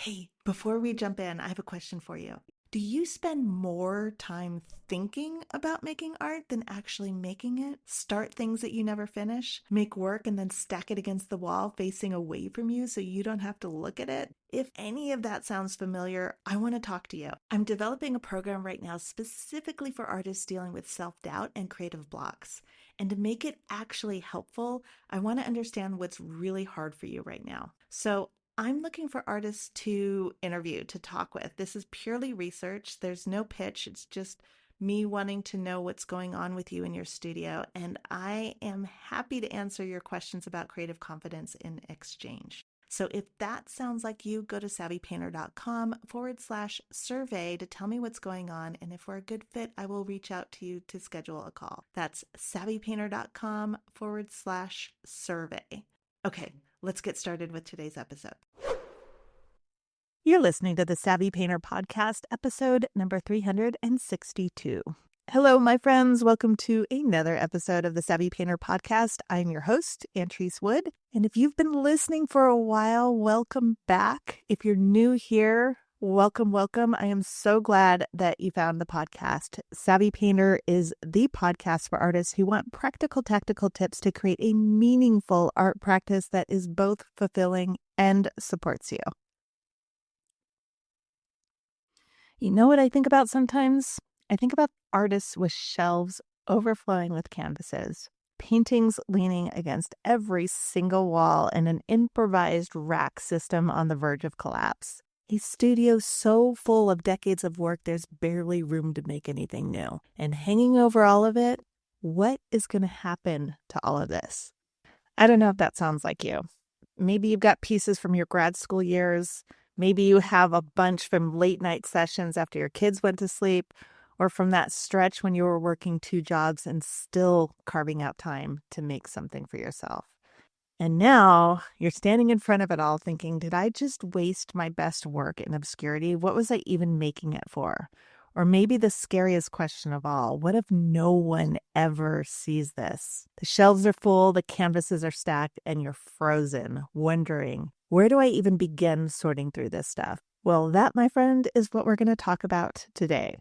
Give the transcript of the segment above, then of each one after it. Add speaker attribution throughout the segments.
Speaker 1: Hey, before we jump in, I have a question for you. Do you spend more time thinking about making art than actually making it? Start things that you never finish? Make work and then stack it against the wall facing away from you so you don't have to look at it? If any of that sounds familiar, I want to talk to you. I'm developing a program right now specifically for artists dealing with self doubt and creative blocks. And to make it actually helpful, I want to understand what's really hard for you right now. So I'm looking for artists to interview, to talk with. This is purely research. There's no pitch. It's just me wanting to know what's going on with you in your studio. And I am happy to answer your questions about creative confidence in exchange. So if that sounds like you, go to savvypainter.com/survey to tell me what's going on. And if we're a good fit, I will reach out to you to schedule a call. That's savvypainter.com/survey. Okay, let's get started with today's episode. You're listening to the Savvy Painter Podcast, episode number 362. Hello, my friends. Welcome to another episode of the Savvy Painter Podcast. I'm your host, Antrice Wood. And if you've been listening for a while, welcome back. If you're new here, welcome. I am so glad that you found the podcast. Savvy Painter is the podcast for artists who want practical, tactical tips to create a meaningful art practice that is both fulfilling and supports you. You know what I think about sometimes? I think about artists with shelves overflowing with canvases, paintings leaning against every single wall, and an improvised rack system on the verge of collapse. A studio so full of decades of work, there's barely room to make anything new. And hanging over all of it, what is going to happen to all of this? I don't know if that sounds like you. Maybe you've got pieces from your grad school years. Maybe you have a bunch from late night sessions after your kids went to sleep, or from that stretch when you were working 2 jobs and still carving out time to make something for yourself. And now you're standing in front of it all thinking, did I just waste my best work in obscurity? What was I even making it for? Or maybe the scariest question of all, what if no one ever sees this? The shelves are full, the canvases are stacked, and you're frozen, wondering, where do I even begin sorting through this stuff? Well, that, my friend, is what we're going to talk about today.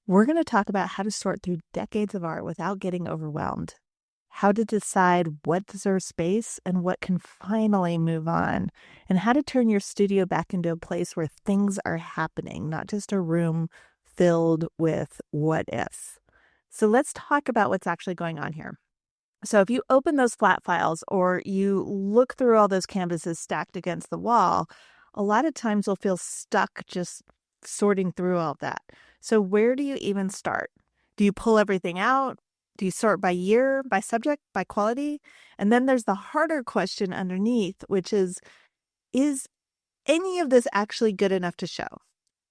Speaker 1: We're going to talk about how to sort through decades of art without getting overwhelmed, how to decide what deserves space and what can finally move on, and how to turn your studio back into a place where things are happening, not just a room filled with what ifs. So let's talk about what's actually going on here. So if you open those flat files or you look through all those canvases stacked against the wall, a lot of times you'll feel stuck just sorting through all of that. So where do you even start? Do you pull everything out? Do you sort by year, by subject, by quality? And then there's the harder question underneath, which is any of this actually good enough to show?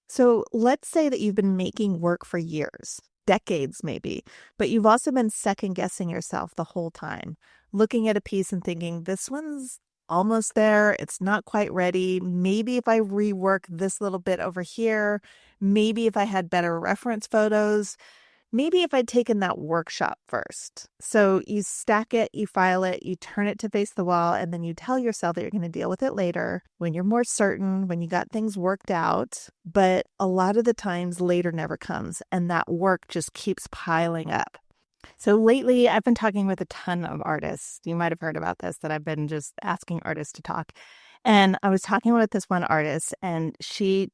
Speaker 1: So let's say that you've been making work for years, decades maybe, but you've also been second guessing yourself the whole time, looking at a piece and thinking, this one's almost there. It's not quite ready. Maybe if I rework this little bit over here, maybe if I had better reference photos, maybe if I'd taken that workshop first. So you stack it, you file it, you turn it to face the wall, and then you tell yourself that you're going to deal with it later when you're more certain, when you got things worked out. But a lot of the times later never comes, and that work just keeps piling up. So lately, I've been talking with a ton of artists. You might have heard about this, that I've been just asking artists to talk. And I was talking with this one artist, and she's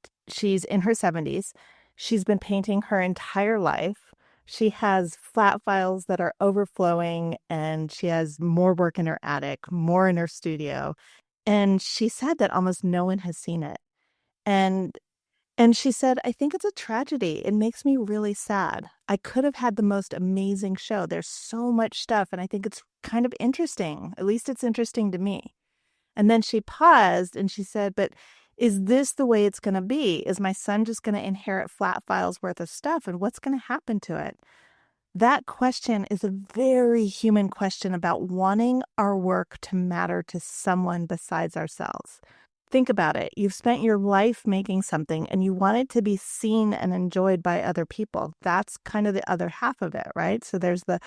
Speaker 1: in her 70s. She's been painting her entire life. She has flat files that are overflowing, and she has more work in her attic, more in her studio. And she said that almost no one has seen it. And she said, I think it's a tragedy. It makes me really sad. I could have had the most amazing show. There's so much stuff, and I think it's kind of interesting. At least it's interesting to me. And then she paused and she said, but is this the way it's going to be? Is my son just going to inherit flat files worth of stuff? And what's going to happen to it? That question is a very human question about wanting our work to matter to someone besides ourselves. Think about it. You've spent your life making something and you want it to be seen and enjoyed by other people. That's kind of the other half of it, right? So there's the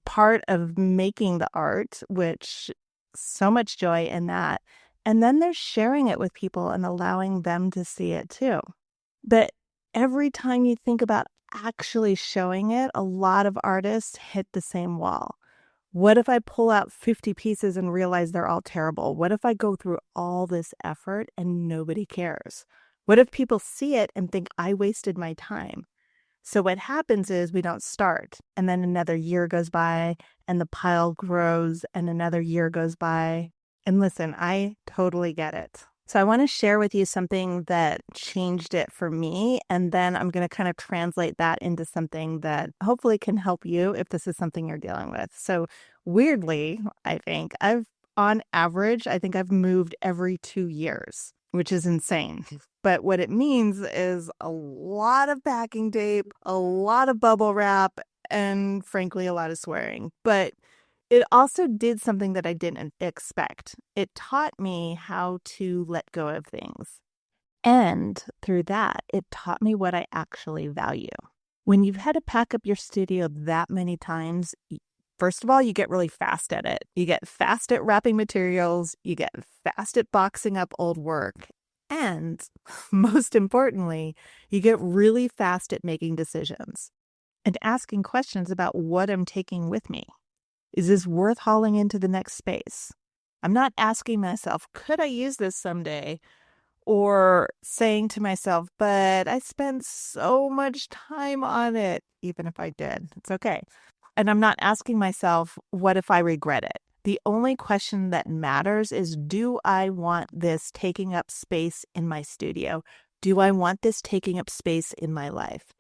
Speaker 1: part of making the art, which so much joy in that. And then there's sharing it with people and allowing them to see it too. But every time you think about actually showing it, a lot of artists hit the same wall. What if I pull out 50 pieces and realize they're all terrible? What if I go through all this effort and nobody cares? What if people see it and think I wasted my time? So what happens is we don't start, and then another year goes by and the pile grows and another year goes by. And listen, I totally get it. So I want to share with you something that changed it for me, and then I'm going to kind of translate that into something that hopefully can help you if this is something you're dealing with. So weirdly, I think on average, I think I've moved every 2 years, which is insane. But what it means is a lot of packing tape, a lot of bubble wrap, and frankly, a lot of swearing. But it also did something that I didn't expect. It taught me how to let go of things. And through that, it taught me what I actually value. When you've had to pack up your studio that many times, first of all, you get really fast at it. You get fast at wrapping materials. You get fast at boxing up old work. And most importantly, you get really fast at making decisions and asking questions about what I'm taking with me. Is this worth hauling into the next space? I'm not asking myself, could I use this someday? Or saying to myself, but I spent so much time on it. Even if I did, it's okay. And I'm not asking myself, what if I regret it? The only question that matters is, do I want this taking up space in my studio? Do I want this taking up space in my life?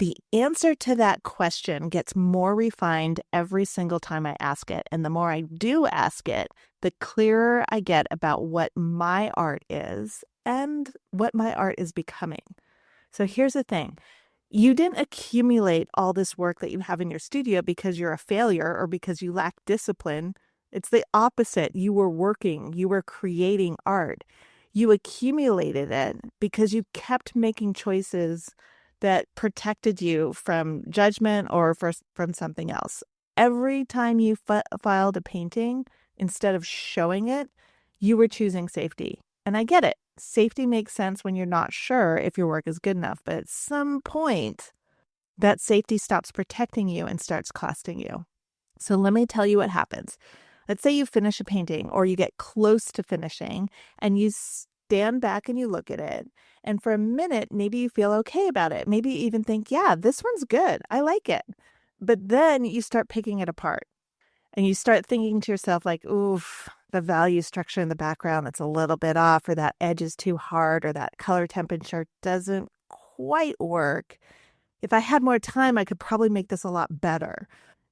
Speaker 1: The answer to that question gets more refined every single time I ask it. And the more I do ask it, the clearer I get about what my art is and what my art is becoming. So here's the thing. You didn't accumulate all this work that you have in your studio because you're a failure or because you lack discipline. It's the opposite. You were working, you were creating art. You accumulated it because you kept making choices that protected you from judgment or from something else. Every time you filed a painting, instead of showing it, you were choosing safety. And I get it. Safety makes sense when you're not sure if your work is good enough. But at some point, that safety stops protecting you and starts costing you. So let me tell you what happens. Let's say you finish a painting or you get close to finishing and you stand back and you look at it. And for a minute, maybe you feel okay about it. Maybe you even think, yeah, this one's good. I like it. But then you start picking it apart and you start thinking to yourself like, oof, the value structure in the background, it's a little bit off, or that edge is too hard, or that color temperature doesn't quite work. If I had more time, I could probably make this a lot better.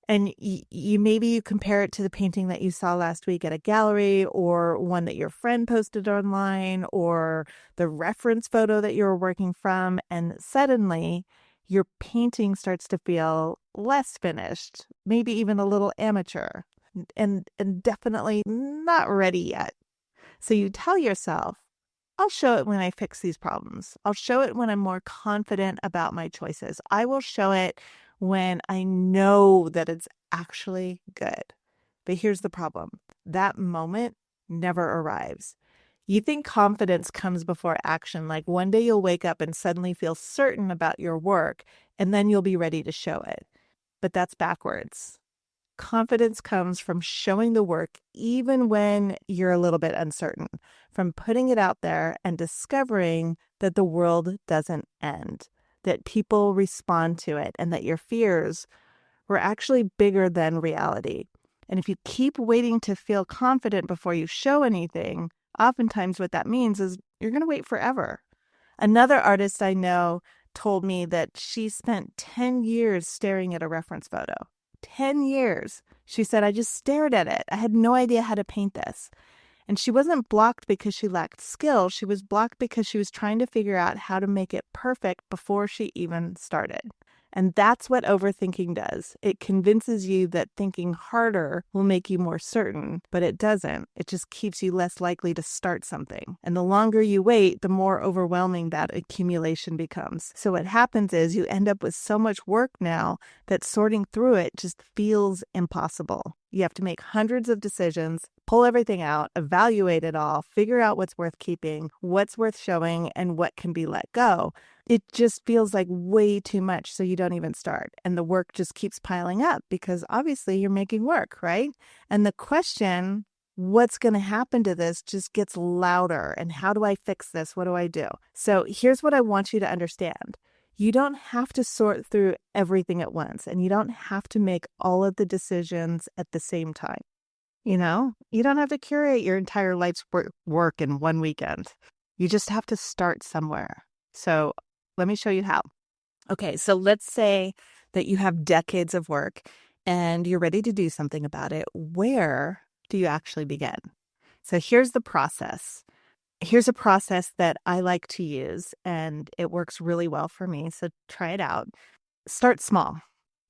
Speaker 1: And maybe you compare it to the painting that you saw last week at a gallery, or one that your friend posted online, or the reference photo that you were working from. And suddenly your painting starts to feel less finished, maybe even a little amateur, and definitely not ready yet. So you tell yourself, I'll show it when I fix these problems. I'll show it when I'm more confident about my choices. I will show it when I know that it's actually good. But here's the problem. That moment never arrives. You think confidence comes before action, like one day you'll wake up and suddenly feel certain about your work, and then you'll be ready to show it. But that's backwards. Confidence comes from showing the work even when you're a little bit uncertain, from putting it out there and discovering that the world doesn't end, that people respond to it, and that your fears were actually bigger than reality. And if you keep waiting to feel confident before you show anything, oftentimes what that means is you're going to wait forever. Another artist I know told me that she spent 10 years staring at a reference photo. 10 years. She said, I just stared at it. I had no idea how to paint this. And she wasn't blocked because she lacked skill. She was blocked because she was trying to figure out how to make it perfect before she even started. And that's what overthinking does. It convinces you that thinking harder will make you more certain, but it doesn't. It just keeps you less likely to start something. And the longer you wait, the more overwhelming that accumulation becomes. So what happens is you end up with so much work now that sorting through it just feels impossible. You have to make hundreds of decisions, pull everything out, evaluate it all, figure out what's worth keeping, what's worth showing, and what can be let go. It just feels like way too much, so you don't even start. And the work just keeps piling up because obviously you're making work, right? And the question, what's going to happen to this, just gets louder. And how do I fix this? What do I do? So here's what I want you to understand. You don't have to sort through everything at once, and you don't have to make all of the decisions at the same time. You don't have to curate your entire life's work in one weekend. You just have to start somewhere. So let me show you how. Okay, so let's say that you have decades of work and you're ready to do something about it. Where do you actually begin? So here's the process. Here's a process that I like to use, and it works really well for me. So try it out. Start small,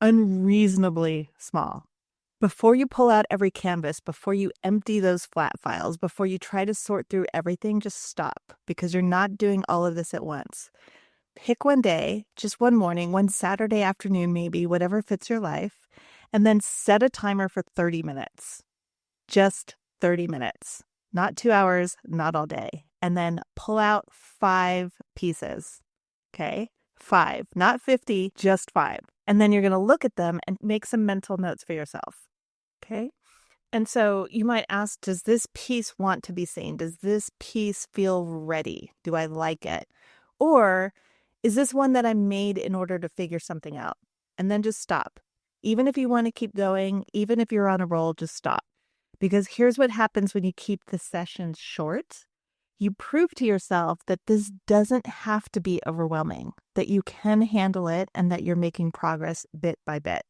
Speaker 1: unreasonably small. Before you pull out every canvas, before you empty those flat files, before you try to sort through everything, just stop, because you're not doing all of this at once. Pick one day, just one morning, one Saturday afternoon, maybe, whatever fits your life, and then set a timer for 30 minutes. Just 30 minutes. Not 2 hours, not all day. And then pull out 5 pieces. Okay? 5, not 50, just 5. And then you're going to look at them and make some mental notes for yourself. Okay? And so you might ask, does this piece want to be seen? Does this piece feel ready? Do I like it? Or is this one that I made in order to figure something out? And then just stop. Even if you want to keep going, even if you're on a roll, just stop. Because here's what happens when you keep the sessions short. You prove to yourself that this doesn't have to be overwhelming, that you can handle it and that you're making progress bit by bit.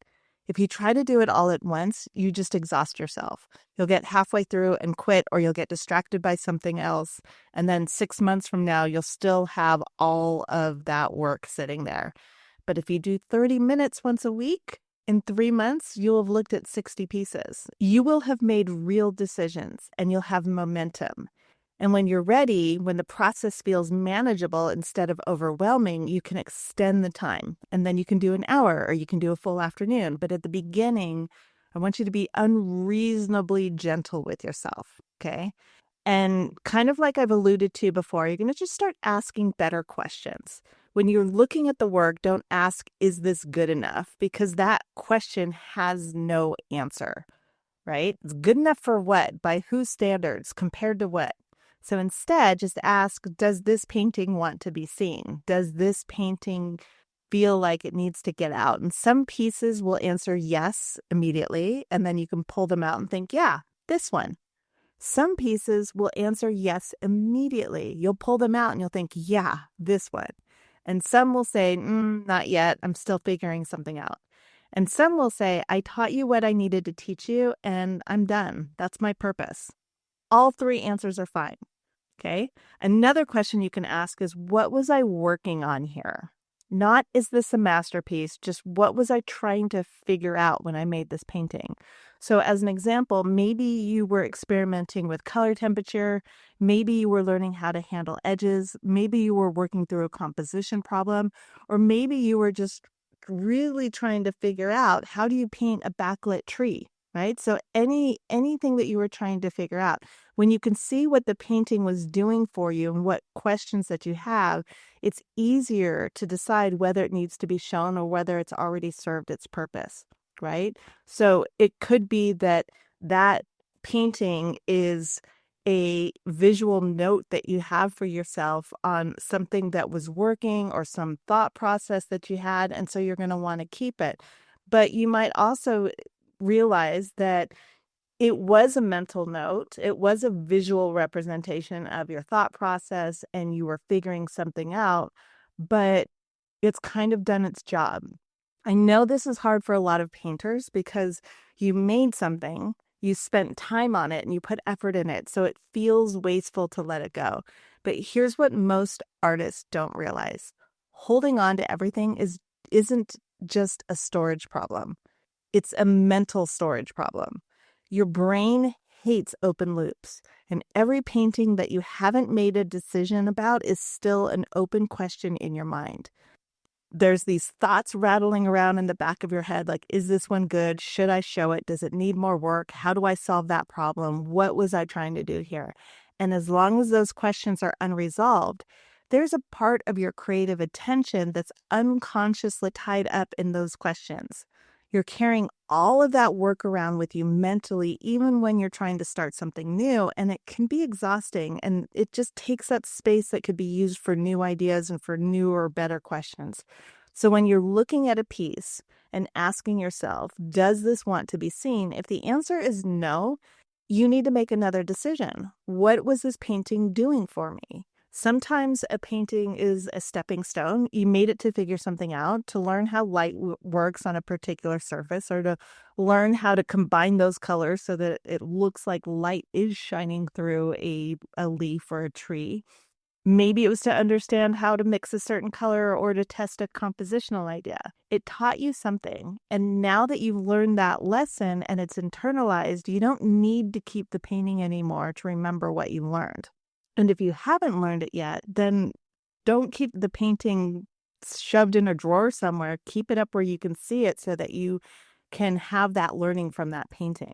Speaker 1: If you try to do it all at once, you just exhaust yourself. You'll get halfway through and quit, or you'll get distracted by something else. And then 6 months from now, you'll still have all of that work sitting there. But if you do 30 minutes once a week, in 3 months, you'll have looked at 60 pieces. You will have made real decisions and you'll have momentum. And when you're ready, when the process feels manageable instead of overwhelming, you can extend the time. And then you can do an hour or you can do a full afternoon. But at the beginning, I want you to be unreasonably gentle with yourself, okay? And kind of like I've alluded to before, you're going to just start asking better questions. When you're looking at the work, don't ask, is this good enough? Because that question has no answer, right? It's good enough for what? By whose standards? Compared to what? So instead, just ask, does this painting want to be seen? Does this painting feel like it needs to get out? And some pieces will answer yes immediately, and then you can pull them out and think, yeah, this one. Some pieces will answer yes immediately. You'll pull them out and you'll think, yeah, this one. And some will say, not yet. I'm still figuring something out. And some will say, I taught you what I needed to teach you and I'm done. That's my purpose. All 3 answers are fine. Okay. Another question you can ask is, what was I working on here? Not, is this a masterpiece? Just what was I trying to figure out when I made this painting? So as an example, maybe you were experimenting with color temperature. Maybe you were learning how to handle edges. Maybe you were working through a composition problem, or maybe you were just really trying to figure out, how do you paint a backlit tree? Right? So anything that you were trying to figure out, when you can see what the painting was doing for you and what questions that you have, it's easier to decide whether it needs to be shown or whether it's already served its purpose, right? So it could be that that painting is a visual note that you have for yourself on something that was working or some thought process that you had, and so you're going to want to keep it. But you might also realize that it was a mental note, it was a visual representation of your thought process, and you were figuring something out, but it's kind of done its job. I know this is hard for a lot of painters because you made something, you spent time on it, and you put effort in it, so it feels wasteful to let it go. But here's what most artists don't realize. Holding on to everything isn't just a storage problem. It's a mental storage problem. Your brain hates open loops, and every painting that you haven't made a decision about is still an open question in your mind. there's these thoughts rattling around in the back of your head, like, is this one good? Should I show it? Does it need more work? How do I solve that problem? What was I trying to do here? And as long as those questions are unresolved, there's a part of your creative attention that's unconsciously tied up in those questions. You're carrying all of that work around with you mentally, even when you're trying to start something new, and it can be exhausting, and it just takes up space that could be used for new ideas and for newer, better questions. So when you're looking at a piece and asking yourself, does this want to be seen? If the answer is no, you need to make another decision. What was this painting doing for me? Sometimes a painting is a stepping stone. You made it to figure something out, to learn how light works on a particular surface, or to learn how to combine those colors so that it looks like light is shining through a leaf or a tree. Maybe it was to understand how to mix a certain color or to test a compositional idea. It taught you something. And now that you've learned that lesson and it's internalized, you don't need to keep the painting anymore to remember what you learned. And if you haven't learned it yet, then don't keep the painting shoved in a drawer somewhere. Keep it up where you can see it so that you can have that learning from that painting.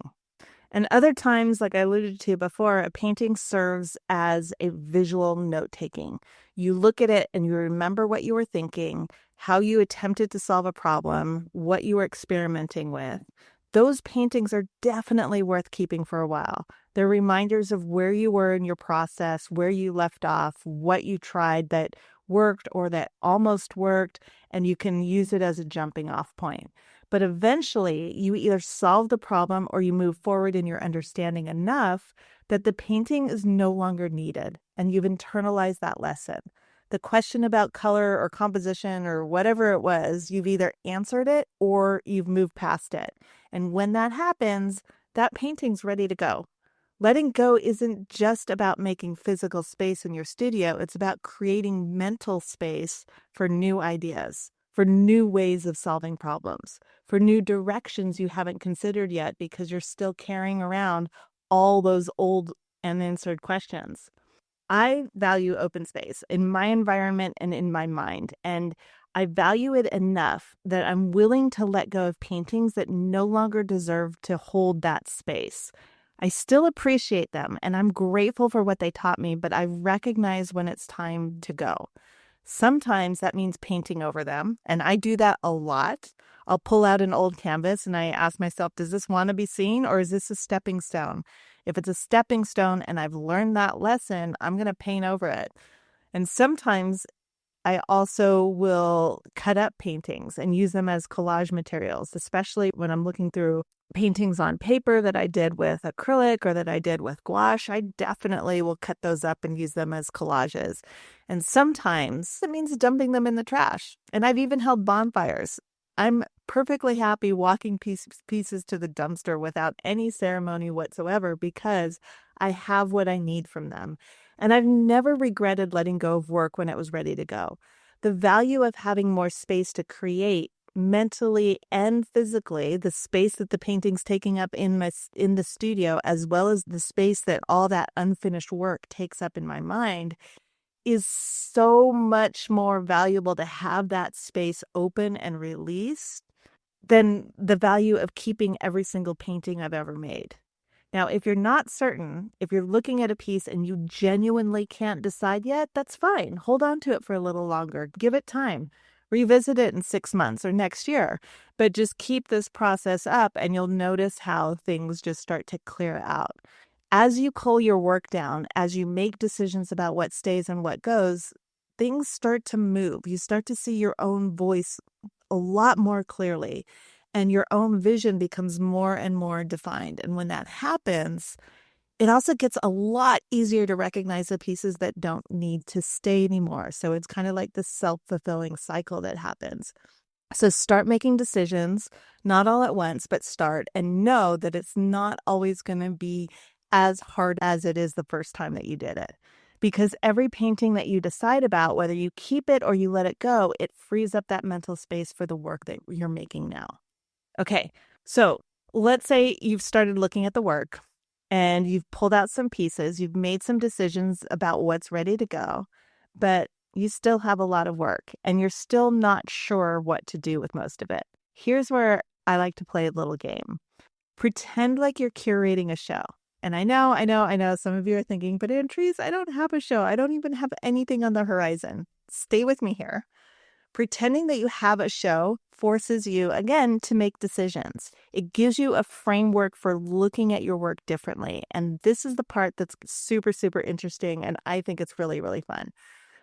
Speaker 1: And other times, like I alluded to before, a painting serves as a visual note-taking. You look at it and you remember what you were thinking, how you attempted to solve a problem, what you were experimenting with. Those paintings are definitely worth keeping for a while. They're reminders of where you were in your process, where you left off, what you tried that worked or that almost worked, and you can use it as a jumping off point. But eventually, you either solve the problem or you move forward in your understanding enough that the painting is no longer needed, and you've internalized that lesson. The question about color or composition or whatever it was, you've either answered it or you've moved past it. And when that happens, that painting's ready to go. Letting go isn't just about making physical space in your studio. It's about creating mental space for new ideas, for new ways of solving problems, for new directions you haven't considered yet because you're still carrying around all those old unanswered questions. I value open space in my environment and in my mind, and I value it enough that I'm willing to let go of paintings that no longer deserve to hold that space. I still appreciate them, and I'm grateful for what they taught me, but I recognize when it's time to go. Sometimes that means painting over them, and I do that a lot. I'll pull out an old canvas and I ask myself, does this want to be seen or is this a stepping stone? If it's a stepping stone and I've learned that lesson, I'm going to paint over it. And sometimes I also will cut up paintings and use them as collage materials, especially when I'm looking through paintings on paper that I did with acrylic or that I did with gouache. I definitely will cut those up and use them as collages. And sometimes it means dumping them in the trash. And I've even held bonfires. I'm perfectly happy walking pieces to the dumpster without any ceremony whatsoever because I have what I need from them. And I've never regretted letting go of work when it was ready to go. The value of having more space to create mentally and physically, the space that the painting's taking up in the studio, as well as the space that all that unfinished work takes up in my mind, is so much more valuable to have that space open and released than the value of keeping every single painting I've ever made. Now, if you're not certain, if you're looking at a piece and you genuinely can't decide yet, that's fine. Hold on to it for a little longer. Give it time. Revisit it in 6 months or next year. But just keep this process up and you'll notice how things just start to clear out. As you cull your work down, as you make decisions about what stays and what goes, things start to move. You start to see your own voice a lot more clearly. And your own vision becomes more and more defined. And when that happens, it also gets a lot easier to recognize the pieces that don't need to stay anymore. So it's kind of like this self-fulfilling cycle that happens. So start making decisions, not all at once, but start, and know that it's not always going to be as hard as it is the first time that you did it. Because every painting that you decide about, whether you keep it or you let it go, it frees up that mental space for the work that you're making now. Okay, so let's say you've started looking at the work and you've pulled out some pieces, you've made some decisions about what's ready to go, but you still have a lot of work and you're still not sure what to do with most of it. Here's where I like to play a little game. Pretend like you're curating a show. And I know some of you are thinking, but Antrese, I don't have a show. I don't even have anything on the horizon. Stay with me here. Pretending that you have a show forces you, again, to make decisions. It gives you a framework for looking at your work differently. And this is the part that's super, super interesting. And I think it's really, really fun.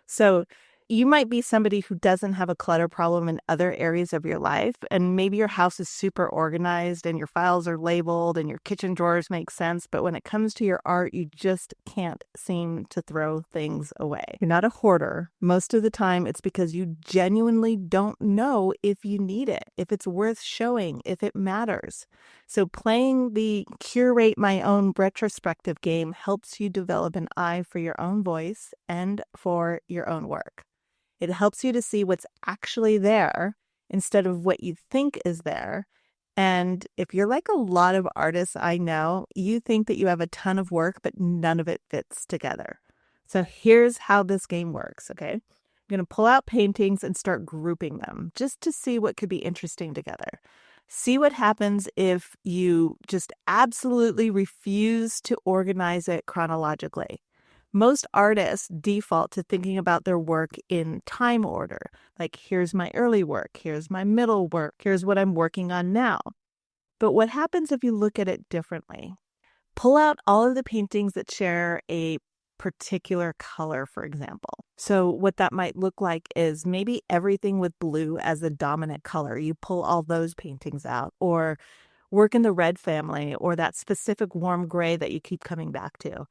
Speaker 1: So you might be somebody who doesn't have a clutter problem in other areas of your life. And maybe your house is super organized and your files are labeled and your kitchen drawers make sense. But when it comes to your art, you just can't seem to throw things away. You're not a hoarder. Most of the time, it's because you genuinely don't know if you need it, if it's worth showing, if it matters. So playing the curate my own retrospective game helps you develop an eye for your own voice and for your own work. It helps you to see what's actually there instead of what you think is there. And if you're like a lot of artists I know, you think that you have a ton of work, but none of it fits together. So here's how this game works, okay? I'm going to pull out paintings and start grouping them just to see what could be interesting together. See what happens if you just absolutely refuse to organize it chronologically. Most artists default to thinking about their work in time order. Like, here's my early work, here's my middle work, here's what I'm working on now. But what happens if you look at it differently? Pull out all of the paintings that share a particular color, for example. So what that might look like is maybe everything with blue as the dominant color. You pull all those paintings out, or work in the red family, or that specific warm gray that you keep coming back to.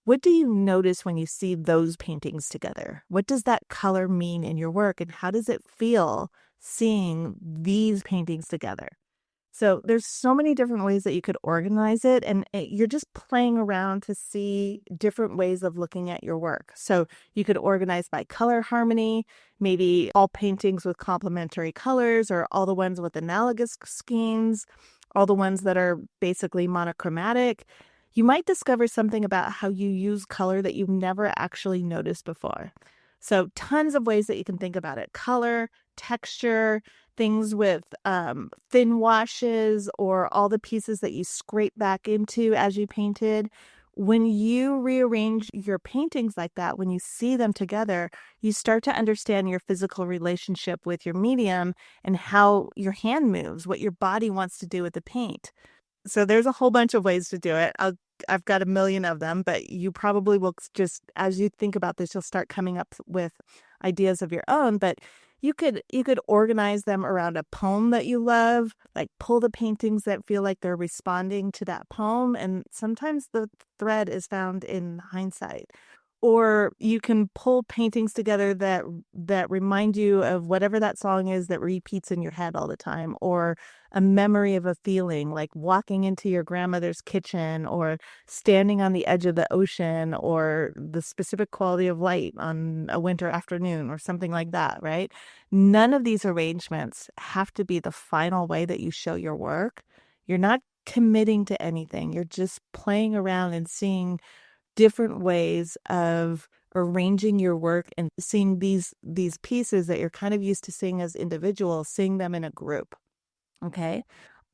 Speaker 1: What do you notice when you see those paintings together? What does that color mean in your work, and how does it feel seeing these paintings together? So there's so many different ways that you could organize it, and you're just playing around to see different ways of looking at your work. So you could organize by color harmony, maybe all paintings with complementary colors, or all the ones with analogous schemes, all the ones that are basically monochromatic. You might discover something about how you use color that you've never actually noticed before. So tons of ways that you can think about it. Color, texture, things with thin washes, or all the pieces that you scrape back into as you painted. When you rearrange your paintings like that, when you see them together, you start to understand your physical relationship with your medium and how your hand moves, what your body wants to do with the paint. So there's a whole bunch of ways to do it. I've got a million of them, but you probably will just, as you think about this, you'll start coming up with ideas of your own. But you could organize them around a poem that you love, like pull the paintings that feel like they're responding to that poem. And sometimes the thread is found in hindsight. Or you can pull paintings together that remind you of whatever that song is that repeats in your head all the time, or a memory of a feeling, like walking into your grandmother's kitchen, or standing on the edge of the ocean, or the specific quality of light on a winter afternoon, or something like that, right? None of these arrangements have to be the final way that you show your work. You're not committing to anything. You're just playing around and seeing different ways of arranging your work and seeing these pieces that you're kind of used to seeing as individuals, seeing them in a group. Okay.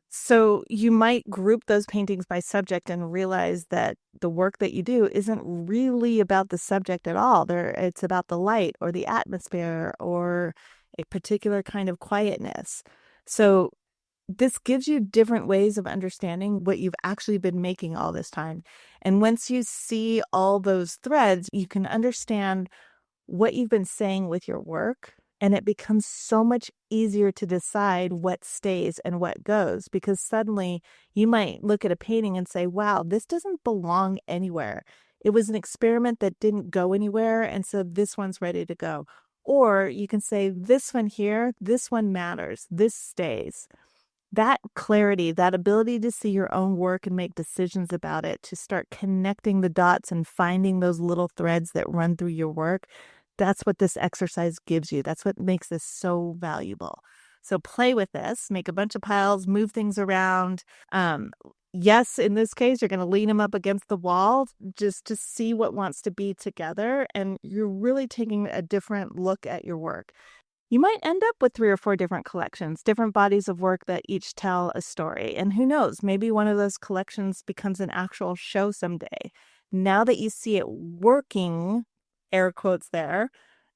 Speaker 1: So you might group those paintings by subject and realize that the work that you do isn't really about the subject at all. It's about the light or the atmosphere or a particular kind of quietness. So this gives you different ways of understanding what you've actually been making all this time. And once you see all those threads, you can understand what you've been saying with your work. And it becomes so much easier to decide what stays and what goes, because suddenly you might look at a painting and say, wow, this doesn't belong anywhere. It was an experiment that didn't go anywhere, and so this one's ready to go. Or you can say, this one here, this one matters, this stays. That clarity, that ability to see your own work and make decisions about it, to start connecting the dots and finding those little threads that run through your work, that's what this exercise gives you. That's what makes this so valuable. So play with this, make a bunch of piles, move things around. Yes, in this case, you're going to lean them up against the wall just to see what wants to be together. And you're really taking a different look at your work. You might end up with 3 or 4 different collections, different bodies of work that each tell a story. And who knows, maybe one of those collections becomes an actual show someday. Now that you see it working, air quotes there,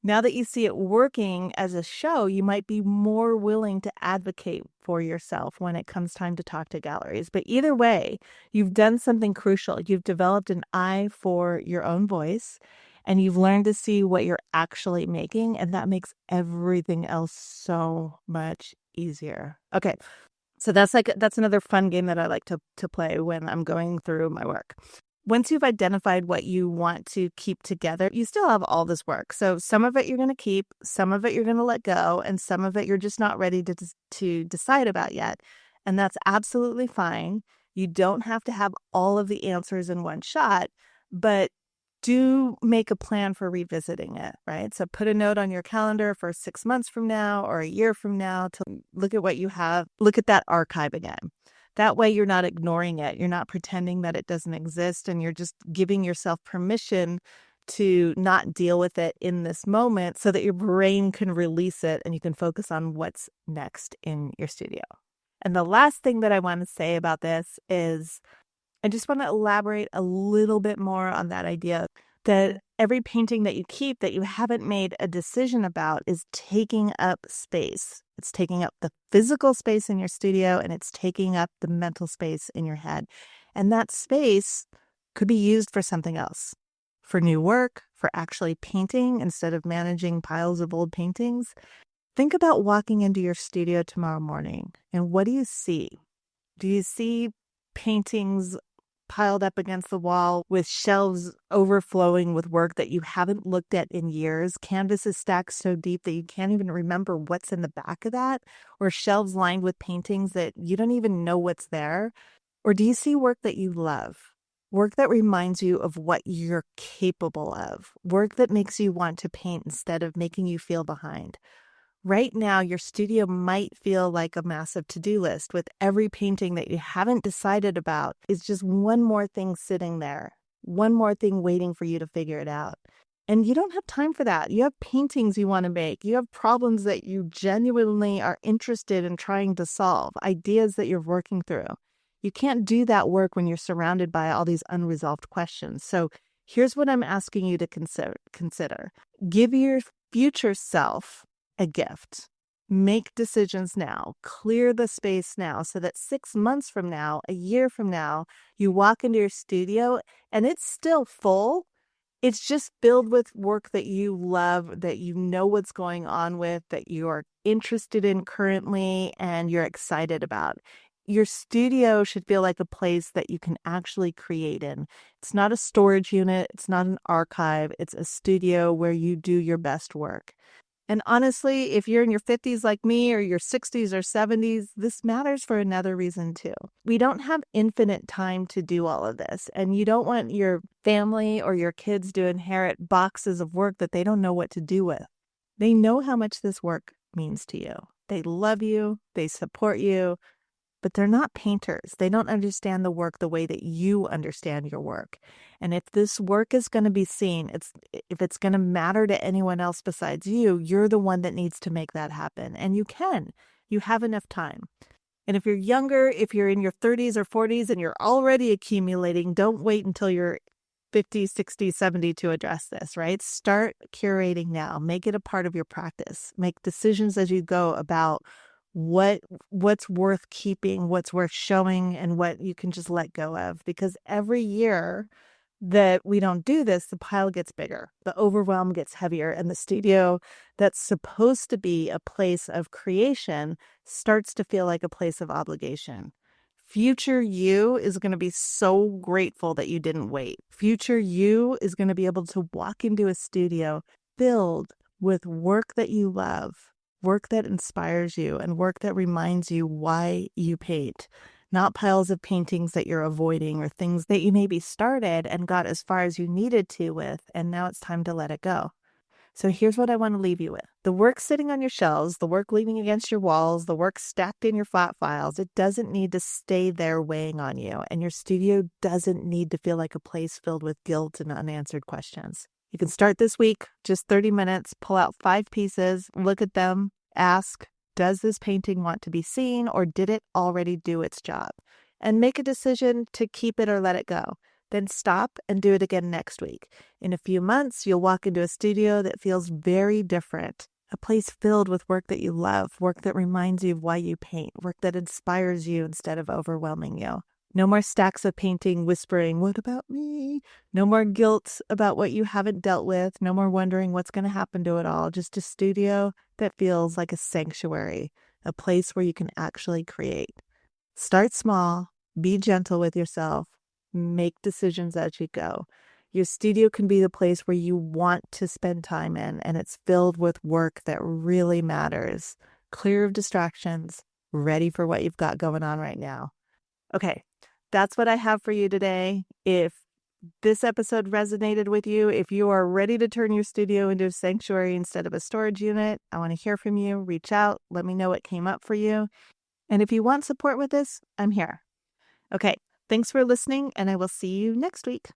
Speaker 1: now that you see it working as a show, you might be more willing to advocate for yourself when it comes time to talk to galleries. But either way, you've done something crucial. You've developed an eye for your own voice, and you've learned to see what you're actually making, and that makes everything else so much easier. Okay, so that's another fun game that I like to play when I'm going through my work. Once you've identified what you want to keep together, you still have all this work. So some of it you're going to keep, some of it you're going to let go, and some of it you're just not ready to decide about yet. And that's absolutely fine. You don't have to have all of the answers in one shot, but do make a plan for revisiting it, right? So put a note on your calendar for 6 months from now or a year from now to look at what you have, look at that archive again. That way you're not ignoring it. You're not pretending that it doesn't exist, and you're just giving yourself permission to not deal with it in this moment so that your brain can release it and you can focus on what's next in your studio. And the last thing that I want to say about this is I just want to elaborate a little bit more on that idea that every painting that you keep that you haven't made a decision about is taking up space. It's taking up the physical space in your studio, and it's taking up the mental space in your head. And that space could be used for something else, for new work, for actually painting instead of managing piles of old paintings. Think about walking into your studio tomorrow morning, and what do you see? Do you see paintings piled up against the wall with shelves overflowing with work that you haven't looked at in years, canvases stacked so deep that you can't even remember what's in the back of that, or shelves lined with paintings that you don't even know what's there? Or do you see work that you love? Work that reminds you of what you're capable of, work that makes you want to paint instead of making you feel behind. Right now, your studio might feel like a massive to-do list with every painting that you haven't decided about is just one more thing sitting there, one more thing waiting for you to figure it out. And you don't have time for that. You have paintings you want to make. You have problems that you genuinely are interested in trying to solve, ideas that you're working through. You can't do that work when you're surrounded by all these unresolved questions. So here's what I'm asking you to consider. Give your future self a gift. Make decisions now. Clear the space now so that 6 months from now, a year from now, you walk into your studio and it's still full. It's just filled with work that you love, that you know what's going on with, that you are interested in currently, and you're excited about. Your studio should feel like a place that you can actually create in. It's not a storage unit. It's not an archive. It's a studio where you do your best work. And honestly, if you're in your 50s like me, or your 60s or 70s, this matters for another reason too. We don't have infinite time to do all of this, and you don't want your family or your kids to inherit boxes of work that they don't know what to do with. They know how much this work means to you. They love you, they support you, but they're not painters. They don't understand the work the way that you understand your work. And if this work is going to be seen, if it's going to matter to anyone else besides you, you're the one that needs to make that happen. And you can. You have enough time. And if you're younger, if you're in your 30s or 40s and you're already accumulating, don't wait until you're 50, 60, 70 to address this, right? Start curating now. Make it a part of your practice. Make decisions as you go about what's worth keeping, what's worth showing, and what you can just let go of. Because every year that we don't do this, the pile gets bigger, the overwhelm gets heavier, and the studio that's supposed to be a place of creation starts to feel like a place of obligation. Future you is going to be so grateful that you didn't wait. Future you is going to be able to walk into a studio filled with work that you love, work that inspires you, and work that reminds you why you paint. Not piles of paintings that you're avoiding or things that you maybe started and got as far as you needed to with, and now it's time to let it go. So here's what I want to leave you with. The work sitting on your shelves, the work leaning against your walls, the work stacked in your flat files, it doesn't need to stay there weighing on you. And your studio doesn't need to feel like a place filled with guilt and unanswered questions. You can start this week, just 30 minutes, pull out 5 pieces, look at them, ask, does this painting want to be seen, or did it already do its job? And make a decision to keep it or let it go. Then stop and do it again next week. In a few months, you'll walk into a studio that feels very different, a place filled with work that you love, work that reminds you of why you paint, work that inspires you instead of overwhelming you. No more stacks of painting whispering, "What about me?" No more guilt about what you haven't dealt with. No more wondering what's going to happen to it all. Just a studio that feels like a sanctuary, a place where you can actually create. Start small, be gentle with yourself, make decisions as you go. Your studio can be the place where you want to spend time in, and it's filled with work that really matters, clear of distractions, ready for what you've got going on right now. Okay, that's what I have for you today. If this episode resonated with you, if you are ready to turn your studio into a sanctuary instead of a storage unit, I want to hear from you. Reach out. Let me know what came up for you. And if you want support with this, I'm here. Okay, thanks for listening, and I will see you next week.